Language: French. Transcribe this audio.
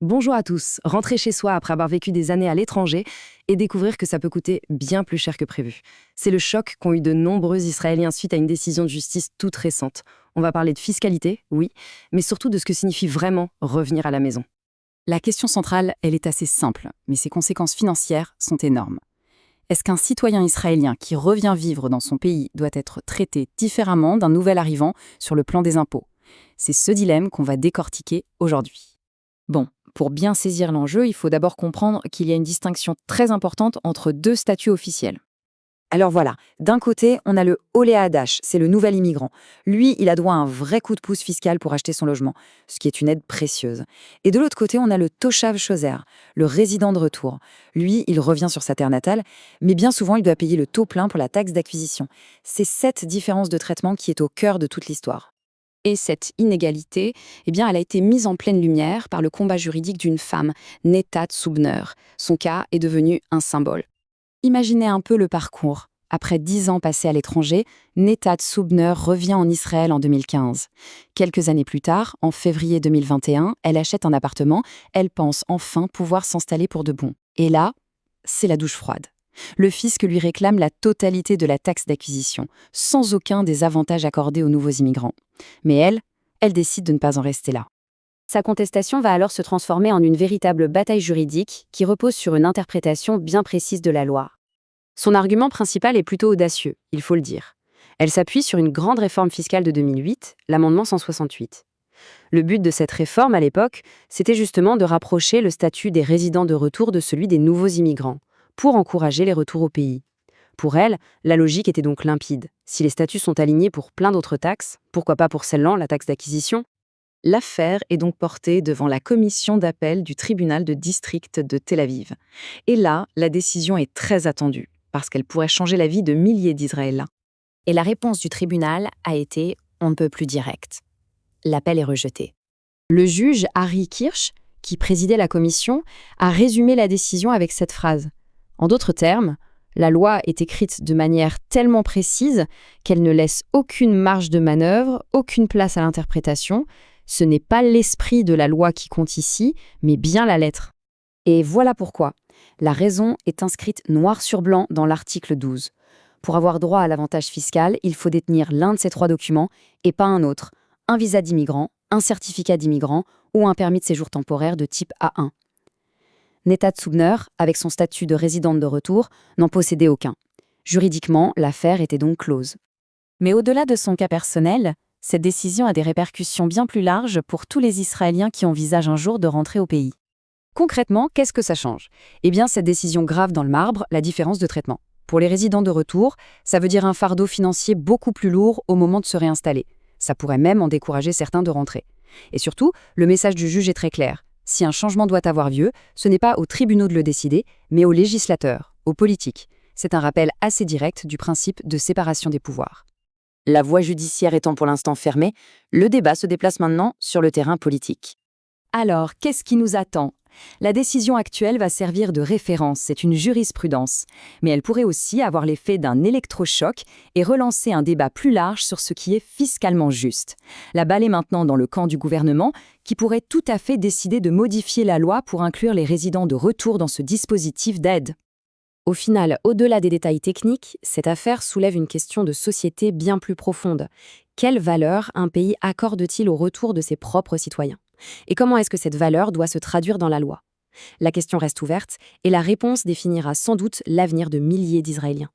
Bonjour à tous, rentrer chez soi après avoir vécu des années à l'étranger et découvrir que ça peut coûter bien plus cher que prévu. C'est le choc qu'ont eu de nombreux Israéliens suite à une décision de justice toute récente. On va parler de fiscalité, oui, mais surtout de ce que signifie vraiment revenir à la maison. La question centrale, elle est assez simple, mais ses conséquences financières sont énormes. Est-ce qu'un citoyen israélien qui revient vivre dans son pays doit être traité différemment d'un nouvel arrivant sur le plan des impôts? C'est ce dilemme qu'on va décortiquer aujourd'hui. Bon, pour bien saisir l'enjeu, il faut d'abord comprendre qu'il y a une distinction très importante entre deux statuts officiels. Alors voilà, d'un côté, on a le Oléa Hadash, c'est le nouvel immigrant. Lui, il a droit à un vrai coup de pouce fiscal pour acheter son logement, ce qui est une aide précieuse. Et de l'autre côté, on a le Toshav Choser, le résident de retour. Lui, il revient sur sa terre natale, mais bien souvent, il doit payer le taux plein pour la taxe d'acquisition. C'est cette différence de traitement qui est au cœur de toute l'histoire. Et cette inégalité, elle a été mise en pleine lumière par le combat juridique d'une femme, Netat Subner. Son cas est devenu un symbole. Imaginez un peu le parcours. Après 10 ans passés à l'étranger, Netat Subner revient en Israël en 2015. Quelques années plus tard, en février 2021, elle achète un appartement, elle pense enfin pouvoir s'installer pour de bon. Et là, c'est la douche froide. Le fisc lui réclame la totalité de la taxe d'acquisition, sans aucun des avantages accordés aux nouveaux immigrants. Mais elle décide de ne pas en rester là. Sa contestation va alors se transformer en une véritable bataille juridique qui repose sur une interprétation bien précise de la loi. Son argument principal est plutôt audacieux, il faut le dire. Elle s'appuie sur une grande réforme fiscale de 2008, l'amendement 168. Le but de cette réforme, à l'époque, c'était justement de rapprocher le statut des résidents de retour de celui des nouveaux immigrants, pour encourager les retours au pays. Pour elle, la logique était donc limpide. Si les statuts sont alignés pour plein d'autres taxes, pourquoi pas pour celle-là, la taxe d'acquisition? L'affaire est donc portée devant la commission d'appel du tribunal de district de Tel Aviv. Et là, la décision est très attendue, parce qu'elle pourrait changer la vie de milliers d'Israéliens. Et la réponse du tribunal a été on ne peut plus directe. L'appel est rejeté. Le juge Harry Kirsch, qui présidait la commission, a résumé la décision avec cette phrase. En d'autres termes, la loi est écrite de manière tellement précise qu'elle ne laisse aucune marge de manœuvre, aucune place à l'interprétation. Ce n'est pas l'esprit de la loi qui compte ici, mais bien la lettre. Et voilà pourquoi. La raison est inscrite noir sur blanc dans l'article 12. Pour avoir droit à l'avantage fiscal, il faut détenir l'un de ces trois documents et pas un autre. Un visa d'immigrant, un certificat d'immigrant ou un permis de séjour temporaire de type A1. Netat Subner, avec son statut de résidente de retour, n'en possédait aucun. Juridiquement, l'affaire était donc close. Mais au-delà de son cas personnel, cette décision a des répercussions bien plus larges pour tous les Israéliens qui envisagent un jour de rentrer au pays. Concrètement, qu'est-ce que ça change? Eh bien, cette décision grave dans le marbre la différence de traitement. Pour les résidents de retour, ça veut dire un fardeau financier beaucoup plus lourd au moment de se réinstaller. Ça pourrait même en décourager certains de rentrer. Et surtout, le message du juge est très clair. Si un changement doit avoir lieu, ce n'est pas aux tribunaux de le décider, mais aux législateurs, aux politiques. C'est un rappel assez direct du principe de séparation des pouvoirs. La voie judiciaire étant pour l'instant fermée, le débat se déplace maintenant sur le terrain politique. Alors, qu'est-ce qui nous attend? La décision actuelle va servir de référence, c'est une jurisprudence. Mais elle pourrait aussi avoir l'effet d'un électrochoc et relancer un débat plus large sur ce qui est fiscalement juste. La balle est maintenant dans le camp du gouvernement, qui pourrait tout à fait décider de modifier la loi pour inclure les résidents de retour dans ce dispositif d'aide. Au final, au-delà des détails techniques, cette affaire soulève une question de société bien plus profonde. Quelle valeur un pays accorde-t-il au retour de ses propres citoyens? Et comment est-ce que cette valeur doit se traduire dans la loi? La question reste ouverte et la réponse définira sans doute l'avenir de milliers d'Israéliens.